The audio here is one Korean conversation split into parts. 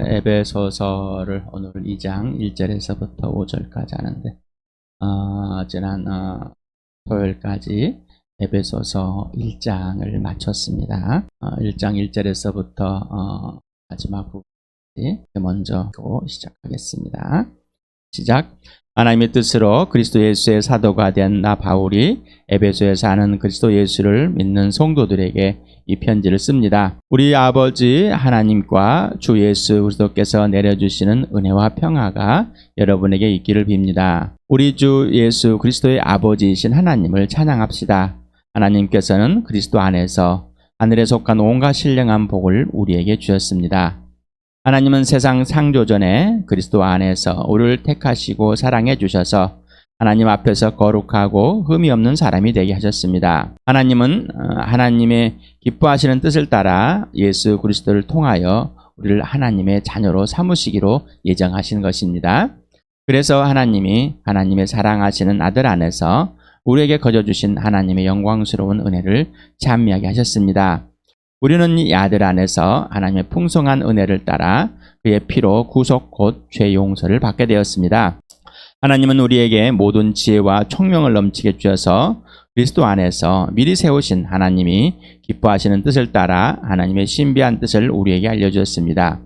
에베소서를 오늘 2장 1절에서부터 5절까지 하는데 지난 토요일까지 에베소서 1장을 마쳤습니다. 1장 1절에서부터 마지막 부분까지 먼저 시작하겠습니다. 시작. 하나님의 뜻으로 그리스도 예수의 사도가 된 나 바울이 에베소에 사는 그리스도 예수를 믿는 성도들에게 이 편지를 씁니다. 우리 아버지 하나님과 주 예수 그리스도께서 내려주시는 은혜와 평화가 여러분에게 있기를 빕니다. 우리 주 예수 그리스도의 아버지이신 하나님을 찬양합시다. 하나님께서는 그리스도 안에서 하늘에 속한 온갖 신령한 복을 우리에게 주셨습니다. 하나님은 세상 창조 전에 그리스도 안에서 우리를 택하시고 사랑해 주셔서 하나님 앞에서 거룩하고 흠이 없는 사람이 되게 하셨습니다. 하나님은 하나님의 기뻐하시는 뜻을 따라 예수 그리스도를 통하여 우리를 하나님의 자녀로 삼으시기로 예정하신 것입니다. 그래서 하나님이 하나님의 사랑하시는 아들 안에서 우리에게 거저주신 하나님의 영광스러운 은혜를 찬미하게 하셨습니다. 우리는 이 아들 안에서 하나님의 풍성한 은혜를 따라 그의 피로 구속 곧 죄 용서를 받게 되었습니다. 하나님은 우리에게 모든 지혜와 총명을 넘치게 주셔서 그리스도 안에서 미리 세우신 하나님이 기뻐하시는 뜻을 따라 하나님의 신비한 뜻을 우리에게 알려주었습니다.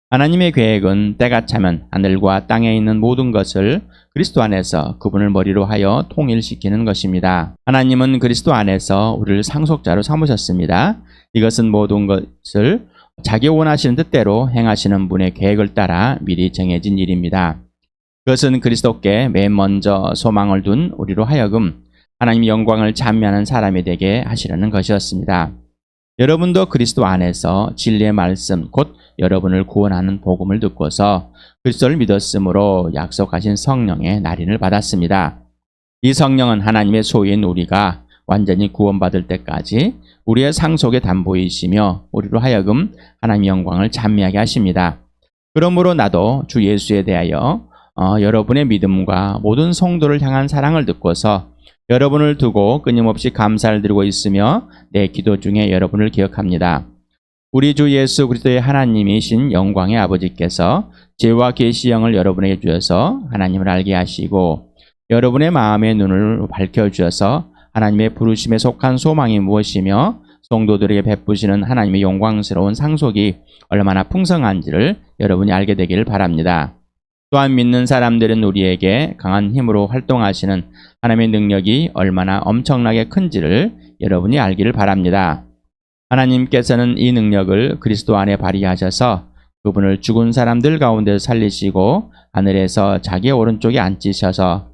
하나님의 계획은 때가 차면 하늘과 땅에 있는 모든 것을 그리스도 안에서 그분을 머리로 하여 통일시키는 것입니다. 하나님은 그리스도 안에서 우리를 상속자로 삼으셨습니다. 이것은 모든 것을 자기 원하시는 뜻대로 행하시는 분의 계획을 따라 미리 정해진 일입니다. 그것은 그리스도께 맨 먼저 소망을 둔 우리로 하여금 하나님의 영광을 찬미하는 사람이 되게 하시려는 것이었습니다. 여러분도 그리스도 안에서 진리의 말씀 곧 여러분을 구원하는 복음을 듣고서 그리스도를 믿었으므로 약속하신 성령의 날인을 받았습니다. 이 성령은 하나님의 소유인 우리가 완전히 구원받을 때까지 우리의 상속의 담보이시며 우리로 하여금 하나님의 영광을 찬미하게 하십니다. 그러므로 나도 주 예수에 대하여 여러분의 믿음과 모든 성도를 향한 사랑을 듣고서 여러분을 두고 끊임없이 감사를 드리고 있으며 내 기도 중에 여러분을 기억합니다. 우리 주 예수 그리스도의 하나님이신 영광의 아버지께서 지혜와 계시형을 여러분에게 주셔서 하나님을 알게 하시고 여러분의 마음의 눈을 밝혀주셔서 하나님의 부르심에 속한 소망이 무엇이며 성도들에게 베푸시는 하나님의 영광스러운 상속이 얼마나 풍성한지를 여러분이 알게 되기를 바랍니다. 또한 믿는 사람들은 우리에게 강한 힘으로 활동하시는 하나님의 능력이 얼마나 엄청나게 큰지를 여러분이 알기를 바랍니다. 하나님께서는 이 능력을 그리스도 안에 발휘하셔서 그분을 죽은 사람들 가운데서 살리시고 하늘에서 자기의 오른쪽에 앉히셔서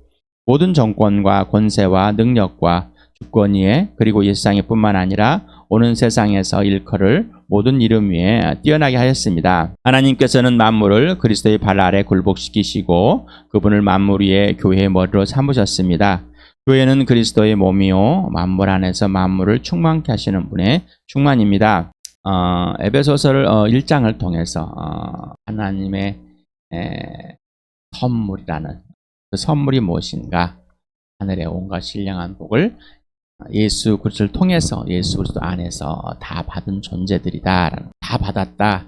모든 정권과 권세와 능력과 주권 위에 그리고 이 세상에 뿐만 아니라 오는 세상에서 일컬을 모든 이름 위에 뛰어나게 하였습니다. 하나님께서는 만물을 그리스도의 발 아래 굴복시키시고 그분을 만물 위에 교회의 머리로 삼으셨습니다. 교회는 그리스도의 몸이요 만물 안에서 만물을 충만케 하시는 분의 충만입니다. 에베소서를 1장을 통해서 하나님의 선물이라는 그 선물이 무엇인가, 하늘의 온갖 신령한 복을 예수 그리스도를 통해서 예수 그리스도 안에서 다 받은 존재들이다. 다 받았다.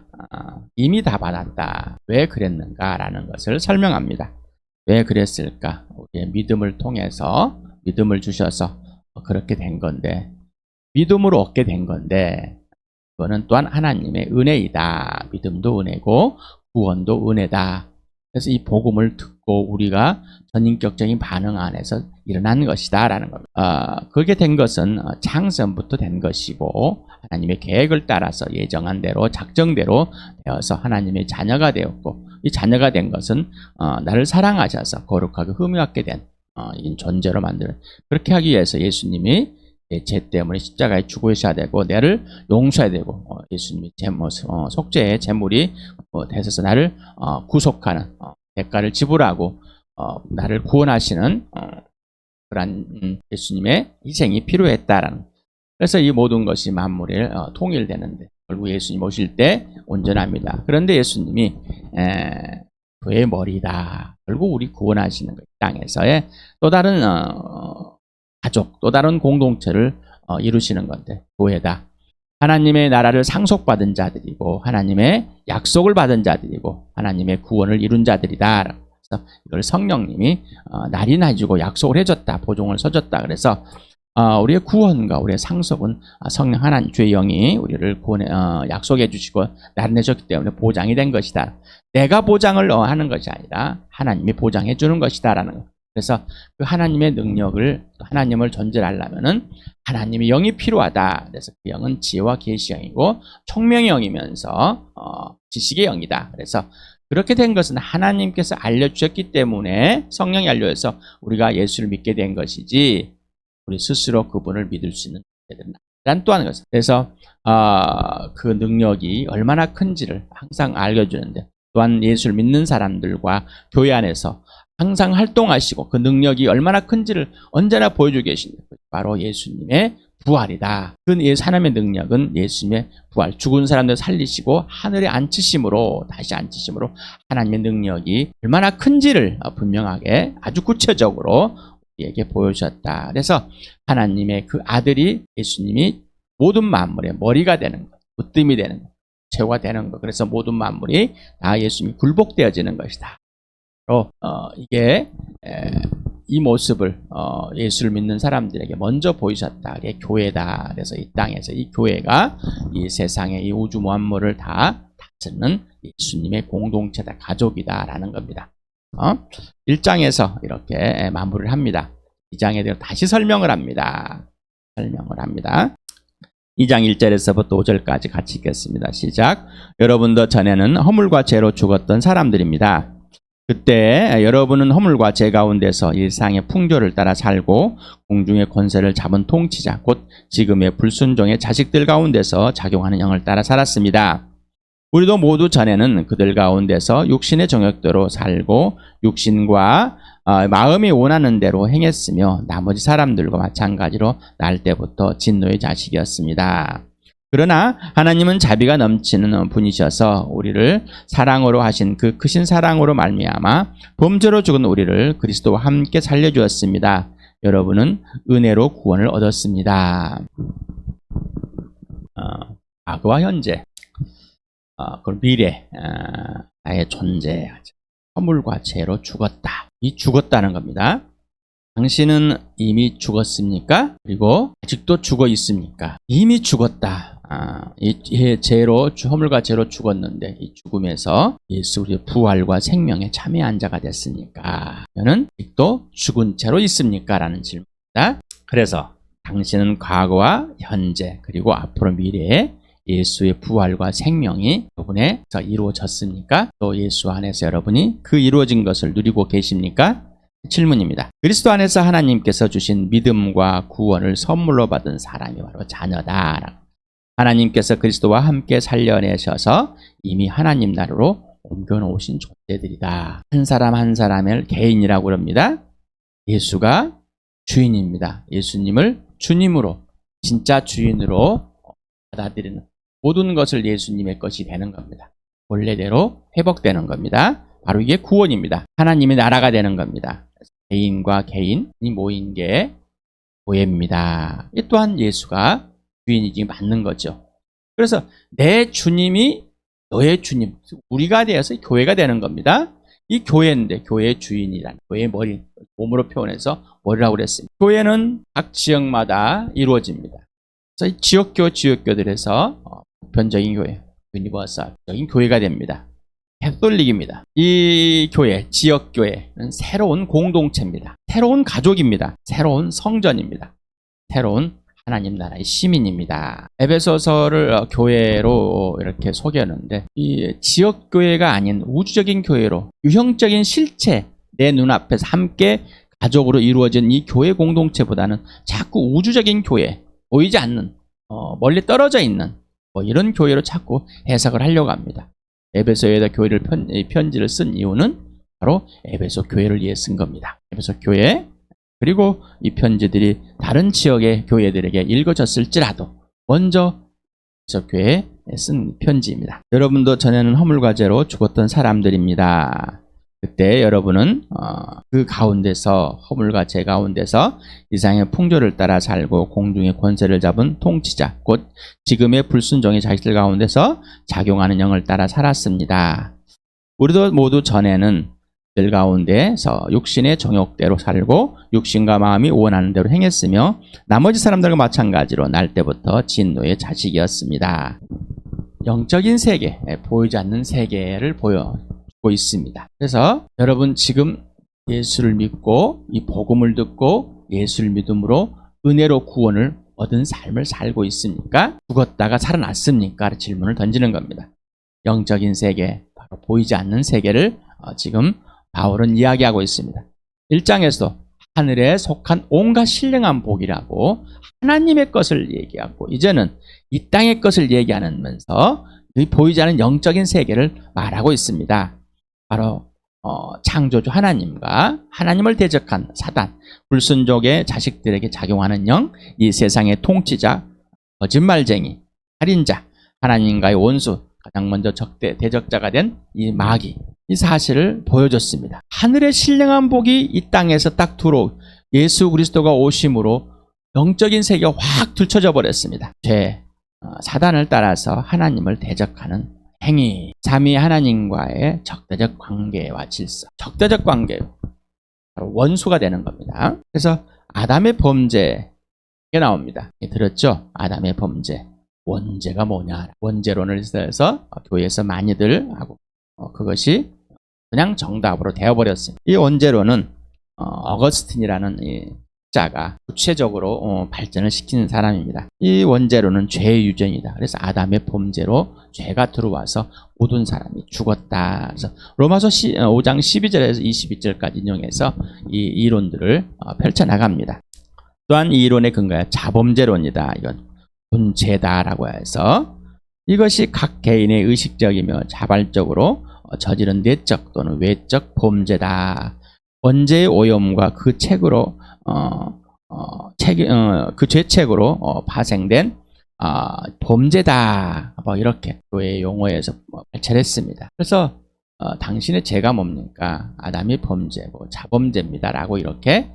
이미 다 받았다. 왜 그랬는가라는 것을 설명합니다. 왜 그랬을까? 우리의 믿음을 통해서 믿음을 주셔서 그렇게 된 건데, 믿음으로 얻게 된 건데, 그거는 또한 하나님의 은혜이다. 믿음도 은혜고 구원도 은혜다. 그래서 이 복음을 듣고 우리가 전인격적인 반응 안에서 일어난 것이다 라는 겁니다. 그렇게 된 것은 창세부터 된 것이고 하나님의 계획을 따라서 예정한 대로 작정대로 되어서 하나님의 자녀가 되었고, 이 자녀가 된 것은 나를 사랑하셔서 거룩하고 흠이 없게 된 이 존재로 만드는, 그렇게 하기 위해서 예수님이 내 죄 때문에 십자가에 죽으셔야 되고 나를 용서해야 되고 예수님이 속죄의 제물이 되셔서 나를 구속하는 대가를 지불하고 나를 구원하시는 그러한 예수님의 희생이 필요했다라는. 그래서 이 모든 것이 만물에 통일되는데 결국 예수님 오실 때 온전합니다. 그런데 예수님이 그의 머리다. 결국 우리 구원하시는 것, 땅에서의 또 다른 가족, 또 다른 공동체를 이루시는 건데 교회다. 하나님의 나라를 상속받은 자들이고 하나님의 약속을 받은 자들이고 하나님의 구원을 이룬 자들이다. 그래서 이걸 성령님이 날이나 주고 약속을 해줬다. 보증을 서줬다. 그래서 우리의 구원과 우리의 상속은 성령 하나님 주의 영이 우리를 구원해 약속해 주시고 나눠줬기 때문에 보장이 된 것이다. 내가 보장을 하는 것이 아니라 하나님이 보장해 주는 것이다라는 것. 그래서 그 하나님의 능력을 하나님을 존재하려면은 하나님의 영이 필요하다. 그래서 그 영은 지혜와 계시의 영이고 총명의 영이면서 지식의 영이다. 그래서 그렇게 된 것은 하나님께서 알려주셨기 때문에 성령이 알려줘서 우리가 예수를 믿게 된 것이지 우리 스스로 그분을 믿을 수 있는 난 또한 것은 그래서 그 능력이 얼마나 큰지를 항상 알려주는데 또한 예수를 믿는 사람들과 교회 안에서 항상 활동하시고 그 능력이 얼마나 큰지를 언제나 보여주고 계신 바로 예수님의 부활이다. 그 하나님의 능력은 예수님의 부활, 죽은 사람들 살리시고 하늘에 앉히심으로 다시 앉히심으로 하나님의 능력이 얼마나 큰지를 분명하게 아주 구체적으로 우리에게 보여주셨다. 그래서 하나님의 그 아들이 예수님이 모든 만물의 머리가 되는 것, 으뜸이 되는 것, 최고가 되는 것. 그래서 모든 만물이 다 예수님이 굴복되어지는 것이다. 이게 이 모습을 예수를 믿는 사람들에게 먼저 보이셨다. 이게 교회다. 그래서 이 땅에서 이 교회가 이 세상의 이 우주 만물을 다 다스리는 예수님의 공동체다, 가족이다라는 겁니다. 1장에서 이렇게 마무리를 합니다. 2장에 대해서 다시 설명을 합니다. 2장 1절에서부터 5절까지 같이 읽겠습니다. 시작. 여러분도 전에는 허물과 죄로 죽었던 사람들입니다. 그때 여러분은 허물과 죄 가운데서 일상의 풍조를 따라 살고 공중의 권세를 잡은 통치자 곧 지금의 불순종의 자식들 가운데서 작용하는 영을 따라 살았습니다. 우리도 모두 전에는 그들 가운데서 육신의 정욕대로 살고 육신과 마음이 원하는 대로 행했으며 나머지 사람들과 마찬가지로 날 때부터 진노의 자식이었습니다. 그러나 하나님은 자비가 넘치는 분이셔서 우리를 사랑으로 하신 그 크신 사랑으로 말미암아 범죄로 죽은 우리를 그리스도와 함께 살려주었습니다. 여러분은 은혜로 구원을 얻었습니다. 과거와 현재, 그리고 미래, 나의 존재, 허물과 죄로 죽었다. 이 죽었다는 겁니다. 당신은 이미 죽었습니까? 그리고 아직도 죽어 있습니까? 이미 죽었다. 이 죄로, 허물과 죄로 죽었는데 이 죽음에서 예수 우리의 부활과 생명에 참여한 자가 됐습니까? 저는 아직도 죽은 채로 있습니까? 라는 질문입니다. 그래서 당신은 과거와 현재 그리고 앞으로 미래에 예수의 부활과 생명이 여러분에서 이루어졌습니까? 또 예수 안에서 여러분이 그 이루어진 것을 누리고 계십니까? 질문입니다. 그리스도 안에서 하나님께서 주신 믿음과 구원을 선물로 받은 사람이 바로 자녀다. 하나님께서 그리스도와 함께 살려내셔서 이미 하나님 나라로 옮겨놓으신 존재들이다. 한 사람 한 사람을 개인이라고 합니다. 예수가 주인입니다. 예수님을 주님으로, 진짜 주인으로 받아들이는 모든 것을 예수님의 것이 되는 겁니다. 원래대로 회복되는 겁니다. 바로 이게 구원입니다. 하나님의 나라가 되는 겁니다. 개인과 개인이 모인 게 교회입니다. 이 또한 예수가 주인이지 맞는 거죠. 그래서 내 주님이 너의 주님, 우리가 되어서 교회가 되는 겁니다. 이 교회인데 교회의 주인이란 교회의 머리, 몸으로 표현해서 머리라고 그랬습니다. 교회는 각 지역마다 이루어집니다. 그래서 지역교들에서 보편적인 교회, 유니버설적인 교회가 됩니다. 캐톨릭입니다. 이 교회, 지역교회는 새로운 공동체입니다. 새로운 가족입니다. 새로운 성전입니다. 새로운 하나님 나라의 시민입니다. 에베소서를 교회로 이렇게 소개하는데 이 지역교회가 아닌 우주적인 교회로 유형적인 실체 내 눈앞에서 함께 가족으로 이루어진 이 교회 공동체보다는 자꾸 우주적인 교회, 보이지 않는 멀리 떨어져 있는 이런 교회로 자꾸 해석을 하려고 합니다. 에베소에다 교회를 편지를 쓴 이유는 바로 에베소 교회를 위해 쓴 겁니다. 에베소 교회 그리고 이 편지들이 다른 지역의 교회들에게 읽어졌을지라도 먼저 에베소 교회에 쓴 편지입니다. 여러분도 전에는 허물과 죄로 죽었던 사람들입니다. 그때 여러분은 그 가운데서 허물과 죄 가운데서 이상의 풍조를 따라 살고 공중의 권세를 잡은 통치자 곧 지금의 불순종의 자식들 가운데서 작용하는 영을 따라 살았습니다. 우리도 모두 전에는 들 가운데서 육신의 정욕대로 살고 육신과 마음이 원하는 대로 행했으며 나머지 사람들과 마찬가지로 날 때부터 진노의 자식이었습니다. 영적인 세계, 보이지 않는 세계를 보여주고 있습니다. 그래서 여러분 지금 예수를 믿고 이 복음을 듣고 예수를 믿음으로 은혜로 구원을 얻은 삶을 살고 있습니까? 죽었다가 살아났습니까? 질문을 던지는 겁니다. 영적인 세계, 바로 보이지 않는 세계를 지금 바울은 이야기하고 있습니다. 1장에서 하늘에 속한 온갖 신령한 복이라고 하나님의 것을 얘기하고 이제는 이 땅의 것을 얘기하면서 이 보이지 않는 영적인 세계를 말하고 있습니다. 바로 창조주 하나님과 하나님을 대적한 사단, 불순종의 자식들에게 작용하는 영, 이 세상의 통치자, 거짓말쟁이, 살인자, 하나님과의 원수, 가장 먼저 대적자가 된 이 마귀, 이 사실을 보여줬습니다. 하늘의 신령한 복이 이 땅에서 딱 예수 그리스도가 오심으로 영적인 세계가 확 들춰져 버렸습니다. 사단을 따라서 하나님을 대적하는 행위, 삼위 하나님과의 적대적 관계와 질서, 적대적 관계, 원수가 되는 겁니다. 그래서 아담의 범죄가 나옵니다. 들었죠? 아담의 범죄. 원죄가 뭐냐? 원죄론을 해서 교회에서 많이들 하고 그것이 그냥 정답으로 되어버렸습니다. 이 원죄론은 어거스틴이라는 이 자가 구체적으로 발전을 시키는 사람입니다. 이 원죄론은 죄의 유전이다. 그래서 아담의 범죄로 죄가 들어와서 모든 사람이 죽었다. 그래서 로마서 5장 12절에서 22절까지 인용해서 이 이론들을 펼쳐나갑니다. 또한 이 이론의 근거가 자범죄론이다. 이건 본죄다라고 해서 이것이 각 개인의 의식적이며 자발적으로 저지른 내적 또는 외적 범죄다. 원죄의 오염과 그 책으로 그 죄책으로 파생된 범죄다. 뭐 이렇게 교회의 용어에서 발췌했습니다. 그래서 당신의 죄가 뭡니까? 아담이 범죄, 자범죄입니다라고 이렇게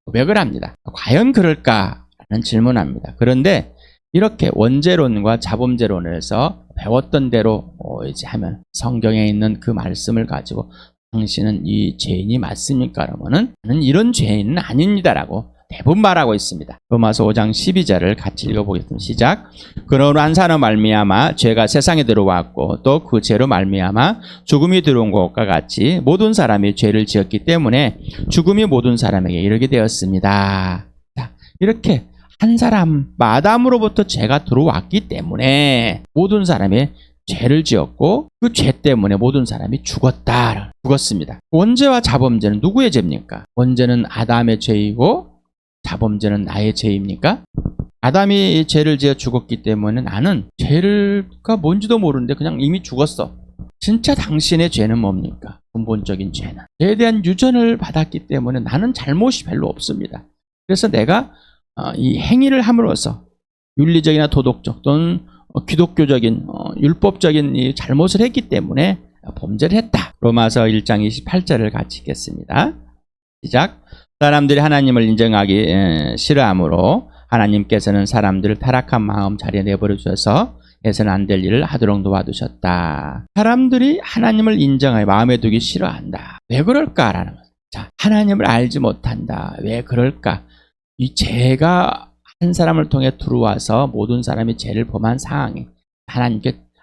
고백을 합니다. 과연 그럴까라는 질문합니다. 그런데 이렇게 원죄론과 자범죄론에서 배웠던 대로 이제 하면 성경에 있는 그 말씀을 가지고 당신은 이 죄인이 맞습니까? 그러면은 나는 이런 죄인은 아닙니다라고 대부분 말하고 있습니다. 로마서 5장 12절을 같이 읽어보겠습니다. 시작. 그러므로 한 사람 말미암아 죄가 세상에 들어왔고 또 그 죄로 말미암아 죽음이 들어온 것과 같이 모든 사람이 죄를 지었기 때문에 죽음이 모든 사람에게 이르게 되었습니다. 자, 이렇게 한 사람 아담으로부터 죄가 들어왔기 때문에 모든 사람이 죄를 지었고 그 죄 때문에 모든 사람이 죽었습니다. 원죄와 자범죄는 누구의 죄입니까? 원죄는 아담의 죄이고 자범죄는 나의 죄입니까? 아담이 죄를 지어 죽었기 때문에 나는 죄가 뭔지도 모르는데 그냥 이미 죽었어. 진짜 당신의 죄는 뭡니까? 근본적인 죄는 죄에 대한 유전을 받았기 때문에 나는 잘못이 별로 없습니다. 그래서 내가 이 행위를 함으로써 윤리적이나 도덕적 또는 기독교적인 율법적인 이 잘못을 했기 때문에 범죄를 했다. 로마서 1장 28절을 같이 읽겠습니다. 시작. 사람들이 하나님을 인정하기 싫어하므로 하나님께서는 사람들을 타락한 마음 자리에 내버려 주셔서 해서는 안 될 일을 하도록 도와두셨다. 사람들이 하나님을 인정하여 마음에 두기 싫어한다. 왜 그럴까라는 거죠. 자, 하나님을 알지 못한다. 왜 그럴까? 이 죄가 한 사람을 통해 들어와서 모든 사람이 죄를 범한 상황에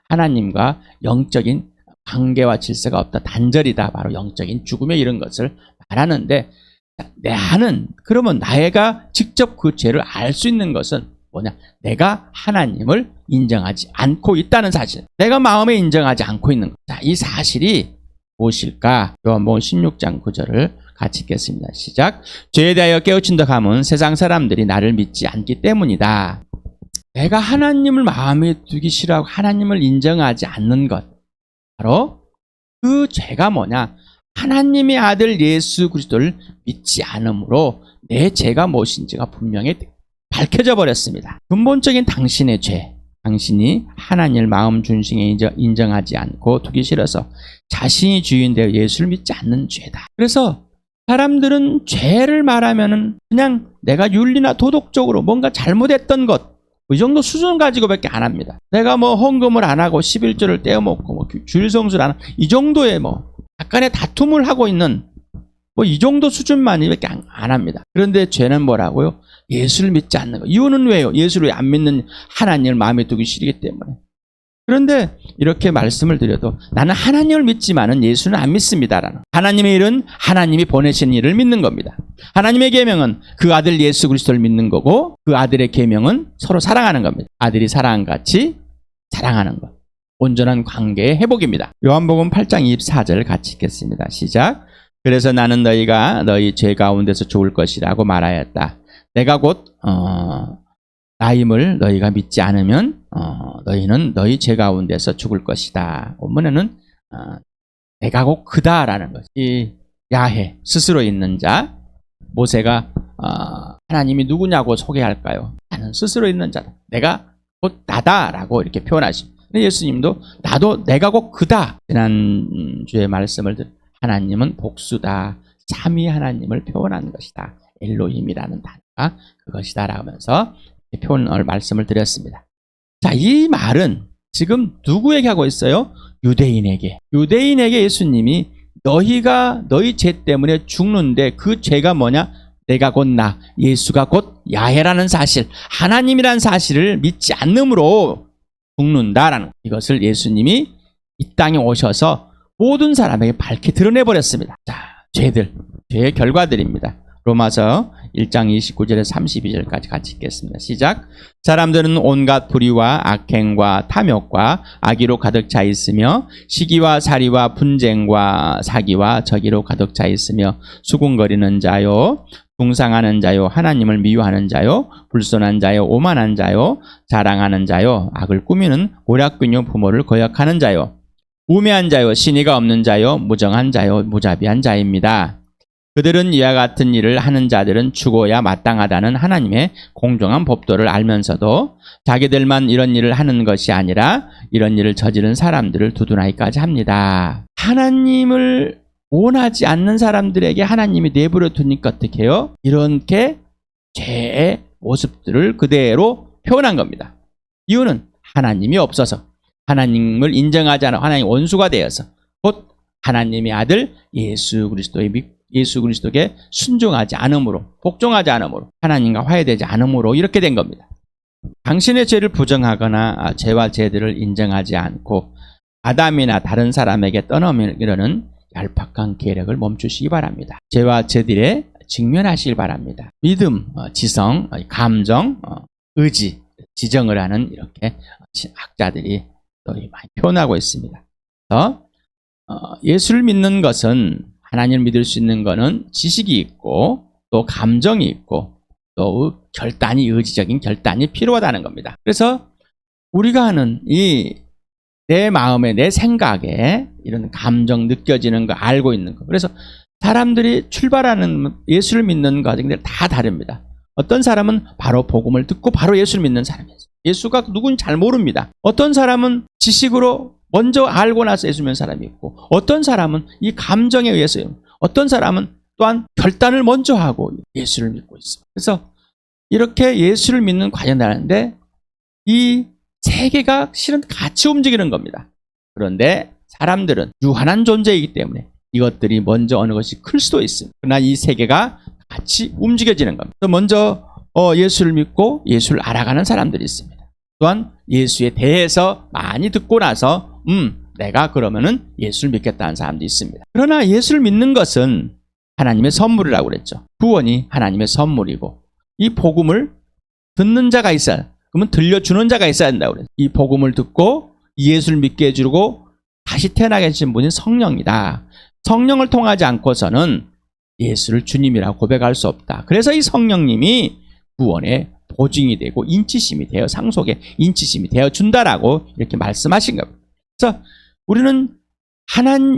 하나님과 영적인 관계와 질서가 없다. 단절이다. 바로 영적인 죽음에 이런 것을 말하는데 그러면 내가 직접 그 죄를 알 수 있는 것은 뭐냐? 내가 하나님을 인정하지 않고 있다는 사실. 내가 마음에 인정하지 않고 있는 것. 자, 이 사실이 무엇일까? 요한복음 16장 9절을 같이 읽겠습니다. 시작. 죄에 대하여 깨우친다 함은 세상 사람들이 나를 믿지 않기 때문이다. 내가 하나님을 마음에 두기 싫어하고 하나님을 인정하지 않는 것. 바로 그 죄가 뭐냐? 하나님의 아들 예수 그리스도를 믿지 않으므로 내 죄가 무엇인지가 분명히 밝혀져 버렸습니다. 근본적인 당신의 죄, 당신이 하나님을 마음 중심에 인정하지 않고 두기 싫어서 자신이 주인되어 예수를 믿지 않는 죄다. 그래서 사람들은 죄를 말하면은 그냥 내가 윤리나 도덕적으로 뭔가 잘못했던 것, 이 정도 수준 가지고밖에 안 합니다. 내가 뭐 헌금을 안 하고 11조를 떼어먹고 뭐 주일성수를 안 하고 이 정도의 뭐 약간의 다툼을 하고 있는 뭐 이 정도 수준만이밖에 안 합니다. 그런데 죄는 뭐라고요? 예수를 믿지 않는 거. 이유는 왜요? 예수를 왜 안 믿는 하나님을 마음에 두기 싫기 때문에. 그런데 이렇게 말씀을 드려도 나는 하나님을 믿지만은 예수는 안 믿습니다라는. 하나님의 일은 하나님이 보내신 일을 믿는 겁니다. 하나님의 계명은 그 아들 예수 그리스도를 믿는 거고 그 아들의 계명은 서로 사랑하는 겁니다. 아들이 사랑같이 사랑하는 것. 온전한 관계의 회복입니다. 요한복음 8장 24절 같이 읽겠습니다. 시작. 그래서 나는 너희가 너희 죄 가운데서 죽을 것이라고 말하였다. 내가 곧 나임을 너희가 믿지 않으면 너희는 너희 죄 가운데서 죽을 것이다. 본문에는 내가 곧 그다라는 것. 이 야훼 스스로 있는 자. 모세가 하나님이 누구냐고 소개할까요? 나는 스스로 있는 자다. 내가 곧 나다라고 이렇게 표현하십니다. 예수님도 나도 내가 곧 그다. 지난주에 말씀을 하나님은 복수다. 삼위 하나님을 표현한 것이다. 엘로힘이라는 단어가 그것이다 라면서 표현을 말씀을 드렸습니다. 자, 이 말은 지금 누구에게 하고 있어요? 유대인에게. 유대인에게 예수님이 너희가 너희 죄 때문에 죽는데 그 죄가 뭐냐? 내가 곧 나, 예수가 곧 야훼라는 사실, 하나님이라는 사실을 믿지 않음으로 죽는다라는 이것을 예수님이 이 땅에 오셔서 모든 사람에게 밝히 드러내버렸습니다. 자, 죄의 결과들입니다. 로마서 1장 29절에서 32절까지 같이 읽겠습니다. 시작. 사람들은 온갖 불의와 악행과 탐욕과 악의로 가득 차 있으며 시기와 살이와 분쟁과 사기와 저기로 가득 차 있으며 수군거리는 자요, 중상하는 자요, 하나님을 미워하는 자요, 불손한 자요, 오만한 자요, 자랑하는 자요, 악을 꾸미는 오략군요 부모를 거역하는 자요, 우매한 자요, 신의가 없는 자요, 무정한 자요, 무자비한 자입니다. 그들은 이와 같은 일을 하는 자들은 죽어야 마땅하다는 하나님의 공정한 법도를 알면서도 자기들만 이런 일을 하는 것이 아니라 이런 일을 저지른 사람들을 두둔하기까지 합니다. 하나님을 원하지 않는 사람들에게 하나님이 내버려 두니까 어떻게 해요? 이렇게 죄의 모습들을 그대로 표현한 겁니다. 이유는 하나님이 없어서, 하나님을 인정하지 않아 하나님의 원수가 되어서, 곧 하나님의 아들 예수 그리스도께 순종하지 않음으로, 복종하지 않음으로, 하나님과 화해되지 않음으로 이렇게 된 겁니다. 당신의 죄를 부정하거나 죄와 죄들을 인정하지 않고 아담이나 다른 사람에게 떠넘기려는 얄팍한 계략을 멈추시기 바랍니다. 죄와 죄들에 직면하시길 바랍니다. 믿음, 지성, 감정, 의지, 지정을 하는 이렇게 학자들이 많이 표현하고 있습니다. 그래서 예수를 믿는 것은, 하나님을 믿을 수 있는 것은 지식이 있고 또 감정이 있고 또 결단이, 의지적인 결단이 필요하다는 겁니다. 그래서 우리가 하는 내 마음에, 내 생각에 이런 감정 느껴지는 거, 알고 있는 거. 그래서 사람들이 출발하는 예수를 믿는 과정들이 다 다릅니다. 어떤 사람은 바로 복음을 듣고 바로 예수를 믿는 사람이에요. 예수가 누군지 잘 모릅니다. 어떤 사람은 지식으로 먼저 알고 나서 예수 믿는 사람이 있고, 어떤 사람은 이 감정에 의해서, 어떤 사람은 또한 결단을 먼저 하고 예수를 믿고 있습니다. 그래서 이렇게 예수를 믿는 과정이 하는데 이 세계가 실은 같이 움직이는 겁니다. 그런데 사람들은 유한한 존재이기 때문에 이것들이 먼저 어느 것이 클 수도 있습니다. 그러나 이 세계가 같이 움직여지는 겁니다. 먼저 예수를 믿고 예수를 알아가는 사람들이 있습니다. 또한 예수에 대해서 많이 듣고 나서 내가 그러면은 예수를 믿겠다는 사람도 있습니다. 그러나 예수를 믿는 것은 하나님의 선물이라고 그랬죠. 구원이 하나님의 선물이고 이 복음을 듣는 자가 있어야, 그러면 들려주는 자가 있어야 된다고 그랬어요. 이 복음을 듣고 예수를 믿게 해주고 다시 태어나게 해주신 분이 성령이다. 성령을 통하지 않고서는 예수를 주님이라고 고백할 수 없다. 그래서 이 성령님이 구원의 보증이 되고 인치심이 되어, 상속의 인치심이 되어 준다라고 이렇게 말씀하신 겁니다. 그래서 우리는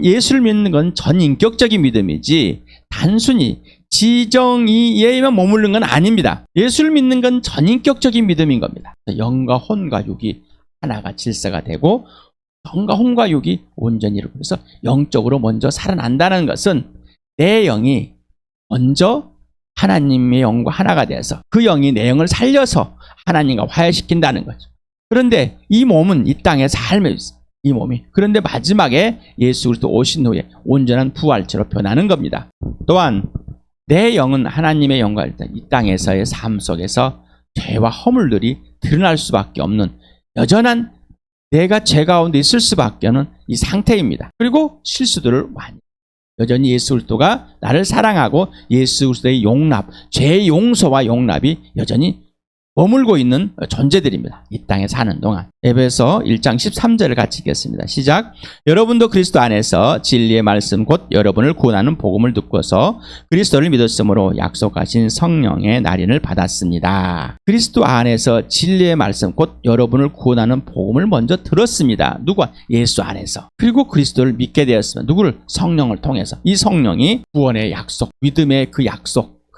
예수를 믿는 건 전인격적인 믿음이지 단순히 지정의에만 머무르는 건 아닙니다. 예수를 믿는 건 전인격적인 믿음인 겁니다. 영과 혼과 육이 하나가 질서가 되고 혼과 육이 온전히 이루고, 그래서 영적으로 먼저 살아난다는 것은 내 영이 먼저 하나님의 영과 하나가 돼서 그 영이 내 영을 살려서 하나님과 화해시킨다는 거죠. 그런데 이 몸은 이 땅에 삶에 있어요. 이 몸이. 그런데 마지막에 예수 그리스도 오신 후에 온전한 부활체로 변하는 겁니다. 또한 내 영은 하나님의 영과 이 땅에서의 삶 속에서 죄와 허물들이 드러날 수밖에 없는 여전한 내가 죄 가운데 있을 수밖에 없는 이 상태입니다. 그리고 실수들을 많이 여전히 예수 그리스도가 나를 사랑하고 예수 그리스도의 용납, 죄의 용서와 용납이 여전히 머물고 있는 존재들입니다. 이 땅에 사는 동안. 에베소 1장 13절을 같이 읽겠습니다. 시작. 여러분도 그리스도 안에서 진리의 말씀 곧 여러분을 구원하는 복음을 듣고서 그리스도를 믿었으므로 약속하신 성령의 날인을 받았습니다. 그리스도 안에서 진리의 말씀 곧 여러분을 구원하는 복음을 먼저 들었습니다. 누가? 예수 안에서. 그리고 그리스도를 믿게 되었으면 누구를? 성령을 통해서. 이 성령이 구원의 약속, 믿음의 그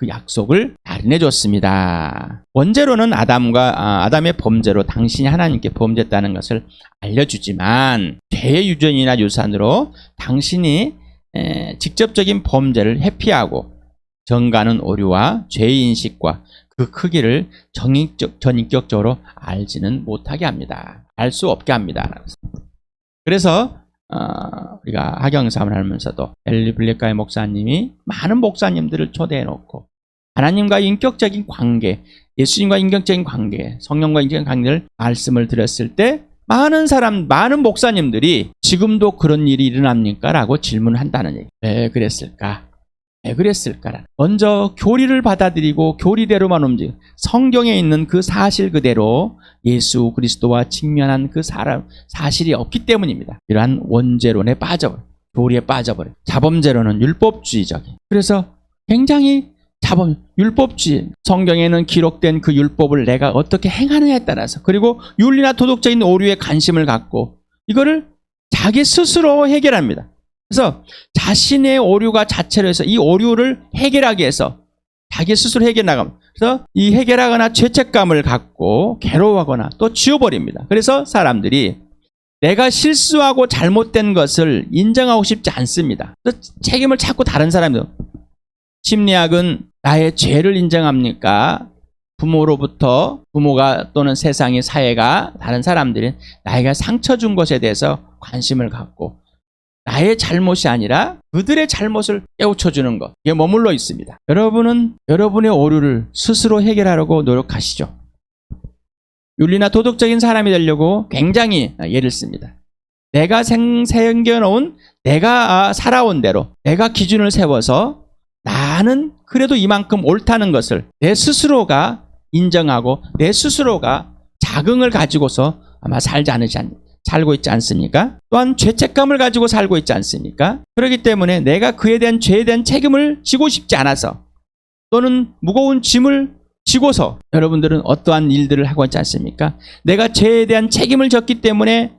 약속을 날인해 줬습니다. 원죄로는 아담의 범죄로 당신이 하나님께 범죄했다는 것을 알려주지만 죄의 유전이나 유산으로 당신이 직접적인 범죄를 회피하고 정가는 오류와 죄의 인식과 그 크기를 전인격적으로 알지는 못하게 합니다. 알 수 없게 합니다. 그래서 우리가 하경사을 하면서도 엘리 블랙가의 목사님이 많은 목사님들을 초대해놓고 하나님과 인격적인 관계, 예수님과 인격적인 관계, 성령과 인격적인 관계를 말씀을 드렸을 때 많은 목사님들이 지금도 그런 일이 일어납니까? 라고 질문을 한다는 얘기. 왜 그랬을까? 왜 그랬을까라는. 먼저 교리를 받아들이고 교리대로만 움직이고 성경에 있는 그 사실 그대로 예수 그리스도와 직면한 그 사실이 없기 때문입니다. 이러한 원죄론에 빠져버려, 교리에 빠져버려. 자범죄론은 율법주의적인. 그래서 굉장히 율법주의. 성경에는 기록된 그 율법을 내가 어떻게 행하느냐에 따라서, 그리고 윤리나 도덕적인 오류에 관심을 갖고 이거를 자기 스스로 해결합니다. 그래서 자신의 오류가 자체로 해서 이 오류를 해결하기 위해서 자기 스스로 해결해 나갑니다. 그래서 이 해결하거나 죄책감을 갖고 괴로워하거나 또 지워버립니다. 그래서 사람들이 내가 실수하고 잘못된 것을 인정하고 싶지 않습니다. 그래서 책임을 자꾸 다른 사람들. 심리학은 나의 죄를 인정합니까? 부모가 또는 세상의 사회가, 다른 사람들이 나에게 상처 준 것에 대해서 관심을 갖고 나의 잘못이 아니라 그들의 잘못을 깨우쳐주는 것, 이게 머물러 있습니다. 여러분은 여러분의 오류를 스스로 해결하려고 노력하시죠. 윤리나 도덕적인 사람이 되려고 굉장히 예를 씁니다. 내가 생겨놓은, 내가 살아온 대로 내가 기준을 세워서 나는 그래도 이만큼 옳다는 것을 내 스스로가 인정하고 내 스스로가 자긍을 가지고서 아마 살고 있지 않습니까? 또한 죄책감을 가지고 살고 있지 않습니까? 그렇기 때문에 내가 그에 대한 죄에 대한 책임을 지고 싶지 않아서, 또는 무거운 짐을 지고서 여러분들은 어떠한 일들을 하고 있지 않습니까? 내가 죄에 대한 책임을 졌기 때문에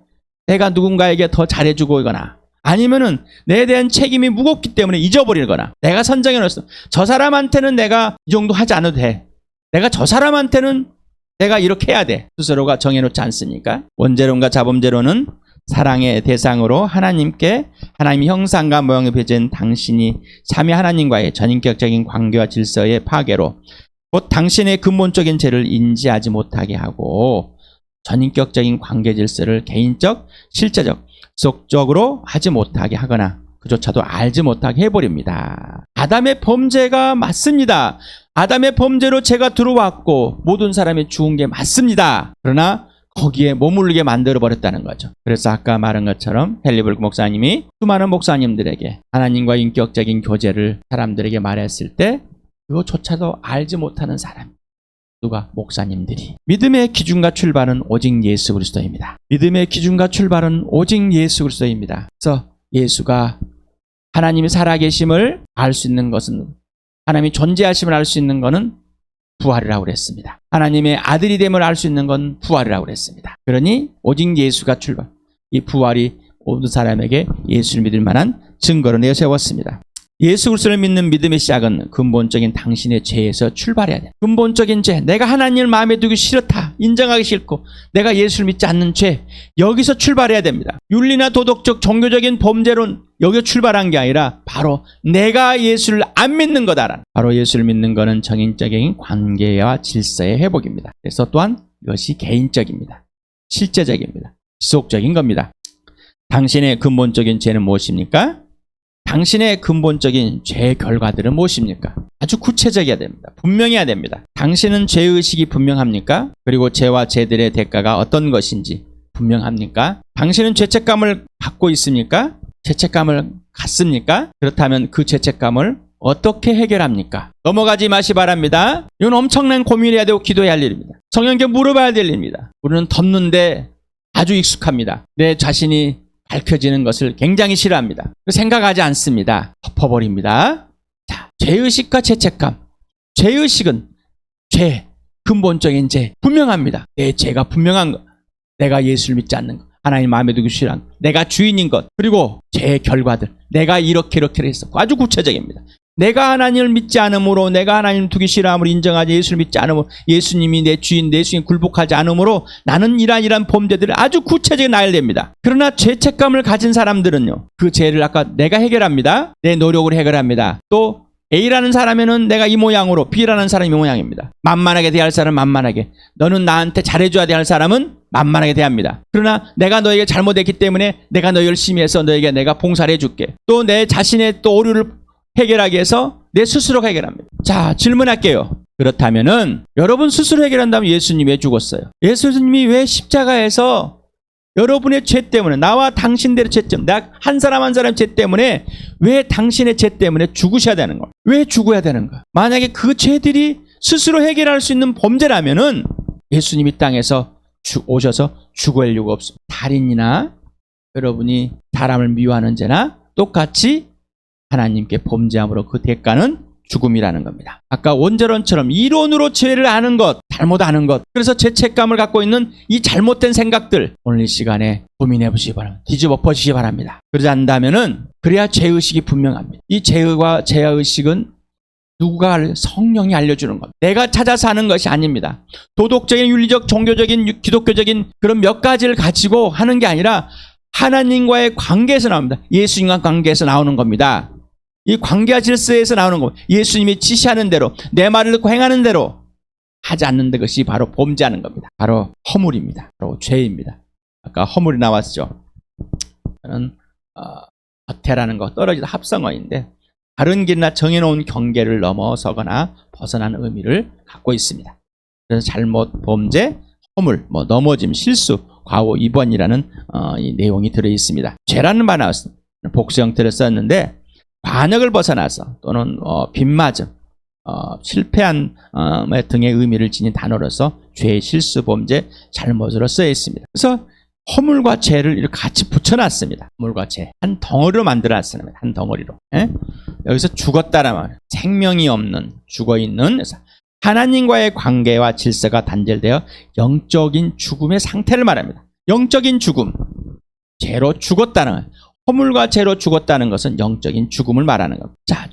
내가 누군가에게 더 잘해주거나, 아니면은 내에 대한 책임이 무겁기 때문에 잊어버리거나, 내가 선정해 놨어. 저 사람한테는 내가 이 정도 하지 않아도 돼. 내가 저 사람한테는 내가 이렇게 해야 돼. 스스로가 정해놓지 않습니까? 원죄론과 자범죄론은 사랑의 대상으로 하나님의 형상과 모양을 빚은 당신이 삼위 하나님과의 전인격적인 관계와 질서의 파괴로 곧 당신의 근본적인 죄를 인지하지 못하게 하고 전인격적인 관계 질서를 개인적, 실제적, 지속적으로 하지 못하게 하거나 그조차도 알지 못하게 해버립니다. 아담의 범죄가 맞습니다. 아담의 범죄로 죄가 들어왔고 모든 사람이 죽은 게 맞습니다. 그러나 거기에 머물게 만들어버렸다는 거죠. 그래서 아까 말한 것처럼 헨리 목사님이 수많은 목사님들에게 하나님과 인격적인 교제를 사람들에게 말했을 때 그것조차도 알지 못하는 사람, 누가? 목사님들이. 믿음의 기준과 출발은 오직 예수 그리스도입니다. 믿음의 기준과 출발은 오직 예수 그리스도입니다. 그래서 예수가 하나님이 살아계심을 알 수 있는 것은, 하나님이 존재하심을 알 수 있는 것은 부활이라고 그랬습니다. 하나님의 아들이 됨을 알 수 있는 건 부활이라고 그랬습니다. 그러니 오직 예수가 출발, 이 부활이 모든 사람에게 예수를 믿을 만한 증거로 내세웠습니다. 예수 그리스도를 믿는 믿음의 시작은 근본적인 당신의 죄에서 출발해야 돼. 근본적인 죄, 내가 하나님을 마음에 두기 싫다, 인정하기 싫고 내가 예수를 믿지 않는 죄, 여기서 출발해야 됩니다. 윤리나 도덕적 종교적인 범죄론 여기서 출발한 게 아니라 바로 내가 예수를 안 믿는 거다라는, 바로 예수를 믿는 것은 정인적인 관계와 질서의 회복입니다. 그래서 또한 이것이 개인적입니다. 실제적입니다. 지속적인 겁니다. 당신의 근본적인 죄는 무엇입니까? 당신의 근본적인 죄의 결과들은 무엇입니까? 아주 구체적이어야 됩니다. 분명해야 됩니다. 당신은 죄의식이 분명합니까? 그리고 죄와 죄들의 대가가 어떤 것인지 분명합니까? 당신은 죄책감을 갖고 있습니까? 죄책감을 갖습니까? 그렇다면 그 죄책감을 어떻게 해결합니까? 넘어가지 마시 바랍니다. 이건 엄청난 고민해야 되고 기도해야 할 일입니다. 성령께 물어봐야 될 일입니다. 우리는 덮는데 아주 익숙합니다. 내 자신이 밝혀지는 것을 굉장히 싫어합니다. 생각하지 않습니다. 덮어버립니다. 자, 죄의식과 죄책감. 죄의식은 죄, 근본적인 죄, 분명합니다. 내 죄가 분명한 것. 내가 예수를 믿지 않는 것. 하나님 마음에 두기 싫어하는 것. 내가 주인인 것. 그리고 죄의 결과들. 내가 이렇게 했었고 아주 구체적입니다. 내가 하나님을 믿지 않으므로, 내가 하나님을 두기 싫어함을 인정하지 예수를 믿지 않으므로, 예수님이 내 주인, 내 주인 굴복하지 않으므로 나는 이러한 범죄들을 아주 구체적으로 나열됩니다. 그러나 죄책감을 가진 사람들은요, 그 죄를 아까 내가 해결합니다. 내 노력으로 해결합니다. 또 A라는 사람에는 내가 이 모양으로, B라는 사람이 이 모양입니다. 만만하게 대할 사람은 만만하게, 너는 나한테 잘해줘야 될 사람은 만만하게 대합니다. 그러나 내가 너에게 잘못했기 때문에 내가 너 열심히 해서 너에게 내가 봉사를 해줄게. 또 내 자신의 또 오류를 해결하기 위해서 내 스스로가 해결합니다. 자, 질문할게요. 그렇다면은 여러분 스스로 해결한다면 예수님이 왜 죽었어요? 예수님이 왜 십자가에서 여러분의 죄 때문에, 나와 당신들의 죄 때문에, 나 한 사람 한 사람 죄 때문에, 왜 당신의 죄 때문에 죽으셔야 되는 거야? 왜 죽어야 되는 거야? 만약에 그 죄들이 스스로 해결할 수 있는 범죄라면은 예수님이 땅에서 오셔서 죽을 이유가 없습니다. 살인이나 여러분이 사람을 미워하는 죄나 똑같이 하나님께 범죄함으로 그 대가는 죽음이라는 겁니다. 아까 원절원처럼 이론으로 죄를 아는 것, 잘못 아는 것, 그래서 죄책감을 갖고 있는 이 잘못된 생각들, 오늘 이 시간에 고민해 보시기 바랍니다. 뒤집어 엎어지시기 바랍니다. 그러지 않는다면은, 그래야 죄의식이 분명합니다. 이 죄와 죄의식은 누가 성령이 알려주는 겁니다. 내가 찾아서 하는 것이 아닙니다. 도덕적인, 윤리적, 종교적인, 기독교적인 그런 몇 가지를 가지고 하는 게 아니라 하나님과의 관계에서 나옵니다. 예수님과 관계에서 나오는 겁니다. 이 관계와 질서에서 나오는 겁니다. 예수님이 지시하는 대로, 내 말을 듣고 행하는 대로 하지 않는 것이 바로 범죄하는 겁니다. 바로 허물입니다. 바로 죄입니다. 아까 허물이 나왔죠. 저는 겉에라는 거, 떨어지다 합성어인데 바른 길이나 정해놓은 경계를 넘어서거나 벗어나는 의미를 갖고 있습니다. 그래서 잘못, 범죄, 허물, 넘어짐, 실수, 과오, 입원이라는 이 내용이 들어있습니다. 죄라는 말 나왔습니다. 복수 형태를 썼는데 관역을 벗어나서 또는 빗맞음, 실패한 등의 의미를 지닌 단어로서 죄, 실수, 범죄, 잘못으로 쓰여 있습니다. 그래서 허물과 죄를 이렇게 같이 붙여놨습니다. 허물과 죄, 한 덩어리로 만들어놨습니다. 한 덩어리로. 예? 여기서 죽었다란 말, 생명이 없는, 죽어있는, 하나님과의 관계와 질서가 단절되어 영적인 죽음의 상태를 말합니다. 영적인 죽음, 죄로 죽었다는, 허물과 죄로 죽었다는 것은 영적인 죽음을 말하는 겁니다. 자,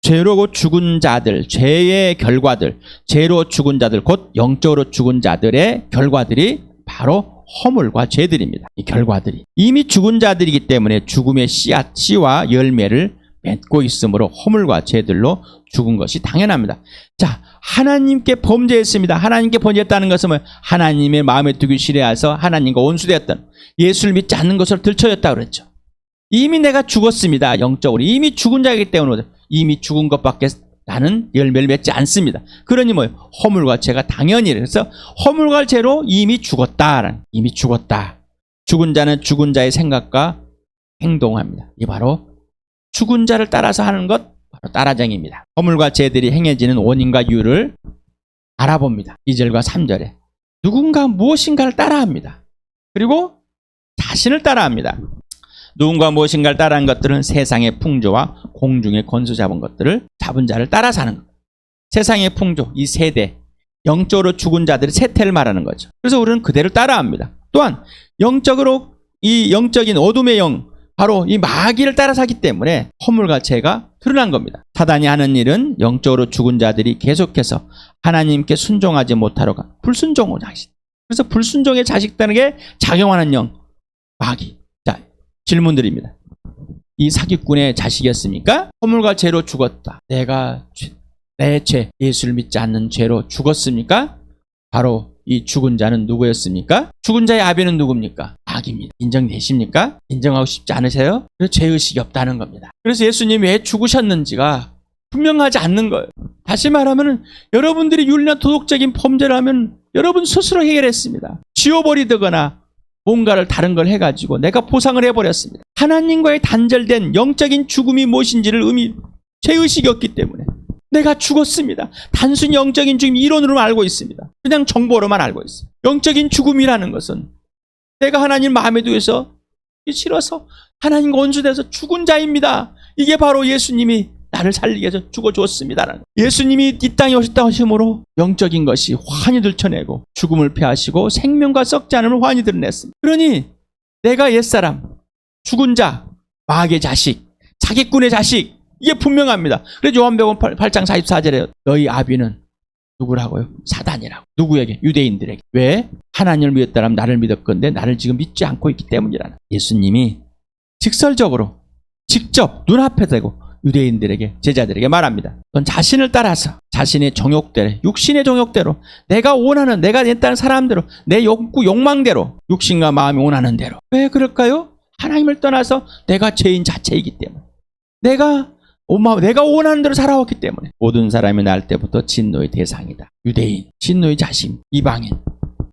죄로 죽은 자들, 죄의 결과들, 죄로 죽은 자들, 곧 영적으로 죽은 자들의 결과들이 바로 허물과 죄들입니다. 이 결과들이 이미 죽은 자들이기 때문에 죽음의 씨와 열매를 맺고 있으므로 허물과 죄들로 죽은 것이 당연합니다. 자, 하나님께 범죄했습니다. 하나님께 범죄했다는 것은 하나님의 마음에 두기 싫어해서 하나님과 원수되었던, 예수를 믿지 않는 것을 들춰였다고 그랬죠. 이미 내가 죽었습니다. 영적으로 이미 죽은 자이기 때문에 이미 죽은 것밖에 나는 열매를 맺지 않습니다. 그러니 허물과 죄가 당연히, 그래서 허물과 죄로 이미 죽었다. 이미 죽었다. 죽은 자는 죽은 자의 생각과 행동합니다. 이 바로 죽은 자를 따라서 하는 것, 바로 따라쟁입니다. 허물과 죄들이 행해지는 원인과 이유를 알아봅니다. 2절과 3절에 누군가 무엇인가를 따라합니다. 그리고 자신을 따라합니다. 누군가 무엇인가를 따라한 것들은 세상의 풍조와 공중의 권수 잡은 것들을, 잡은 자를 따라 사는 것. 세상의 풍조, 이 세대, 영적으로 죽은 자들의 세태를 말하는 거죠. 그래서 우리는 그대로 따라합니다. 또한 영적으로 이 영적인 어둠의 영, 바로 이 마귀를 따라 사기 때문에 허물과 죄가 드러난 겁니다. 사단이 하는 일은 영적으로 죽은 자들이 계속해서 하나님께 순종하지 못하러 불순종의 자식. 그래서 불순종의 자식들에게 작용하는 영, 마귀. 자, 질문드립니다. 이 사기꾼의 자식이었습니까? 허물과 죄로 죽었다. 내 죄, 예수를 믿지 않는 죄로 죽었습니까? 바로 이 죽은 자는 누구였습니까? 죽은 자의 아비는 누굽니까? 마귀입니다. 인정되십니까? 인정하고 싶지 않으세요? 그래서 죄의식이 없다는 겁니다. 그래서 예수님이 왜 죽으셨는지가 분명하지 않는 거예요. 다시 말하면 여러분들이 윤리나 도덕적인 범죄를 하면 여러분 스스로 해결했습니다. 지워버리거나 뭔가를 다른 걸 해가지고 내가 보상을 해버렸습니다. 하나님과의 단절된 영적인 죽음이 무엇인지를 죄의식이 없기 때문에 내가 죽었습니다. 단순히 영적인 죽음 이론으로만 알고 있습니다. 그냥 정보로만 알고 있어요. 영적인 죽음이라는 것은 내가 하나님 마음에 두어서 싫어서 하나님과 원수돼서 죽은 자입니다. 이게 바로 예수님이 나를 살리기 위해서 죽어주었습니다. 예수님이 이 땅에 오셨다 하심으로 영적인 것이 환히 들춰내고 죽음을 패하시고 생명과 썩지 않음을 환히 드러냈습니다. 그러니 내가 옛사람, 죽은 자, 마귀의 자식, 사기꾼의 자식, 이게 분명합니다. 그래서 요한복음 8장 44절에 너희 아비는 누구라고요? 사단이라고. 누구에게? 유대인들에게. 왜? 하나님을 믿었다면 나를 믿었건데 나를 지금 믿지 않고 있기 때문이라는. 예수님이 직설적으로 직접 눈앞에 대고 유대인들에게, 제자들에게 말합니다. 넌 자신을 따라서 자신의 정욕대로, 육신의 정욕대로, 내가 원하는, 내가 냈다는 사람대로, 내 욕망대로, 육신과 마음이 원하는 대로. 왜 그럴까요? 하나님을 떠나서 내가 죄인 자체이기 때문에. 내가 원하는 대로 살아왔기 때문에. 모든 사람이 날 때부터 진노의 대상이다. 유대인, 진노의 자식, 이방인.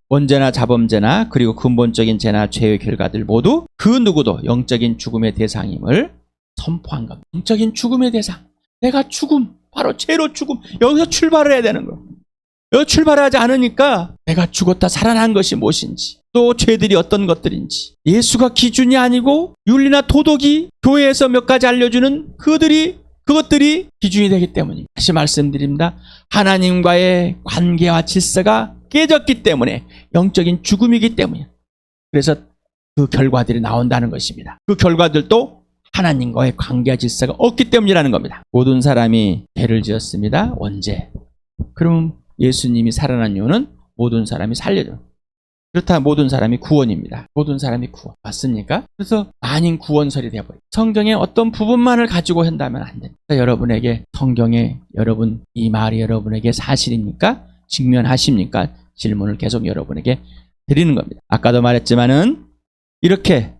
원죄나 자범죄나 그리고 근본적인 죄나 죄의 결과들 모두 그 누구도 영적인 죽음의 대상임을 선포한 겁니다. 영적인 죽음의 대상. 내가 죽음, 바로 죄로 죽음. 여기서 출발을 해야 되는 거예요. 여기 출발하지 않으니까 내가 죽었다 살아난 것이 무엇인지, 또 죄들이 어떤 것들인지, 예수가 기준이 아니고 윤리나 도덕이 교회에서 몇 가지 알려주는 그것들이 기준이 되기 때문입니다. 다시 말씀드립니다. 하나님과의 관계와 질서가 깨졌기 때문에 영적인 죽음이기 때문이에요. 그래서 그 결과들이 나온다는 것입니다. 그 결과들도 하나님과의 관계와 질서가 없기 때문이라는 겁니다. 모든 사람이 죄를 지었습니다. 언제? 그럼 예수님이 살아난 이유는 모든 사람이 살려줘. 그렇다면 모든 사람이 구원입니다. 모든 사람이 구원. 맞습니까? 그래서 아닌 구원설이 되어버려요. 성경의 어떤 부분만을 가지고 한다면 안 됩니다. 여러분에게 성경에 이 말이 여러분에게 사실입니까? 직면하십니까? 질문을 계속 여러분에게 드리는 겁니다. 아까도 말했지만은 이렇게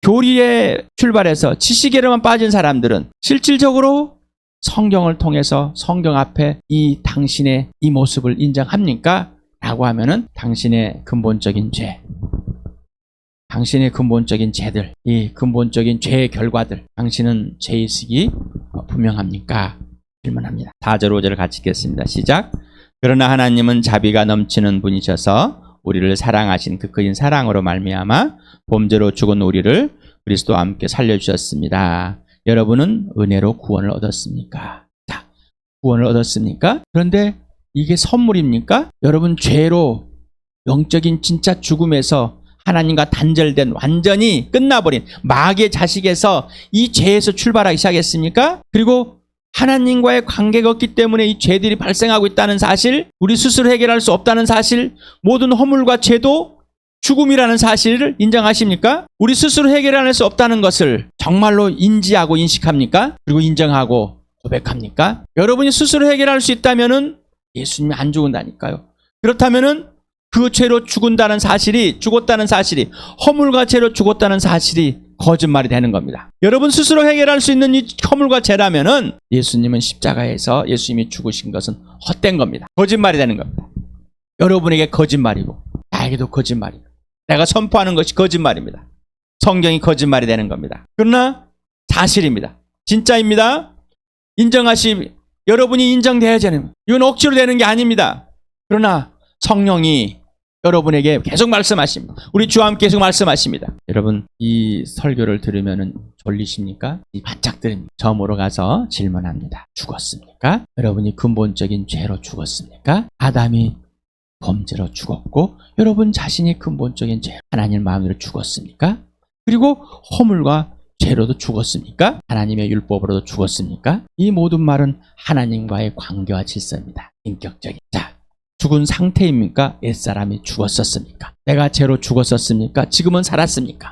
교리에 출발해서 지식에만 빠진 사람들은 실질적으로 성경을 통해서 성경 앞에 당신의 이 모습을 인정합니까? 라고 하면은 당신의 근본적인 죄, 당신의 근본적인 죄들, 이 근본적인 죄의 결과들, 당신은 죄의식이 분명합니까? 질문합니다. 4절 5절을 같이 읽겠습니다. 시작. 그러나 하나님은 자비가 넘치는 분이셔서 우리를 사랑하신 그 크신 사랑으로 말미암아 범죄로 죽은 우리를 그리스도와 함께 살려주셨습니다. 여러분은 은혜로 구원을 얻었습니까? 자, 구원을 얻었습니까? 그런데 이게 선물입니까? 여러분 죄로 영적인 진짜 죽음에서 하나님과 단절된 완전히 끝나버린 마귀의 자식에서 이 죄에서 출발하기 시작했습니까? 그리고 하나님과의 관계가 없기 때문에 이 죄들이 발생하고 있다는 사실, 우리 스스로 해결할 수 없다는 사실, 모든 허물과 죄도 죽음이라는 사실을 인정하십니까? 우리 스스로 해결할 수 없다는 것을 정말로 인지하고 인식합니까? 그리고 인정하고 고백합니까? 여러분이 스스로 해결할 수 있다면은 예수님이 안 죽은다니까요. 그렇다면은 그 죄로 죽었다는 사실이, 허물과 죄로 죽었다는 사실이 거짓말이 되는 겁니다. 여러분 스스로 해결할 수 있는 이 허물과 죄라면은 예수님은 십자가에서 예수님이 죽으신 것은 헛된 겁니다. 거짓말이 되는 겁니다. 여러분에게 거짓말이고 나에게도 거짓말이고 내가 선포하는 것이 거짓말입니다. 성경이 거짓말이 되는 겁니다. 그러나 사실입니다. 진짜입니다. 여러분이 인정돼야 되는, 이건 억지로 되는 게 아닙니다. 그러나 성령이 여러분에게 계속 말씀하십니다. 우리 주와 함께 계속 말씀하십니다. 여러분 이 설교를 들으면 졸리십니까? 바짝 들으면 저으로 가서 질문합니다. 죽었습니까? 여러분이 근본적인 죄로 죽었습니까? 아담이 범죄로 죽었고 여러분 자신이 근본적인 죄, 하나님 마음으로 죽었습니까? 그리고 허물과 죄로도 죽었습니까? 하나님의 율법으로도 죽었습니까? 이 모든 말은 하나님과의 관계와 질서입니다. 인격적인. 자, 죽은 상태입니까? 옛사람이 죽었었습니까? 내가 죄로 죽었었습니까? 지금은 살았습니까?